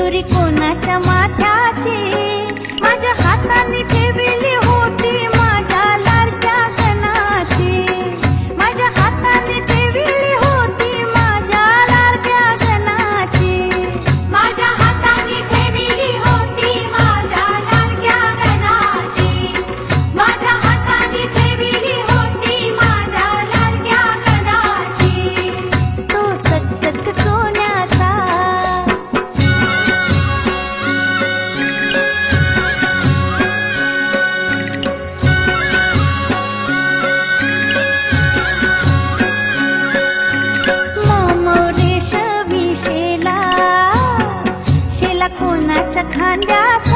तुरी कोणाच्या माथ्याची माझ्या हाताने ठेवली होती माझ्या लाडक्या गणाची माझ्या हाताने ठेवली होती माझ्या लाडक्या गणाची माझ्या हाताने ठेवली होती माझ्या लाडक्या गणाची माझ्या हाताने ठेवली होती माझ्या लाडक्या गणाची तो चकचक सोन्याचा कोणाच्या खांद्यात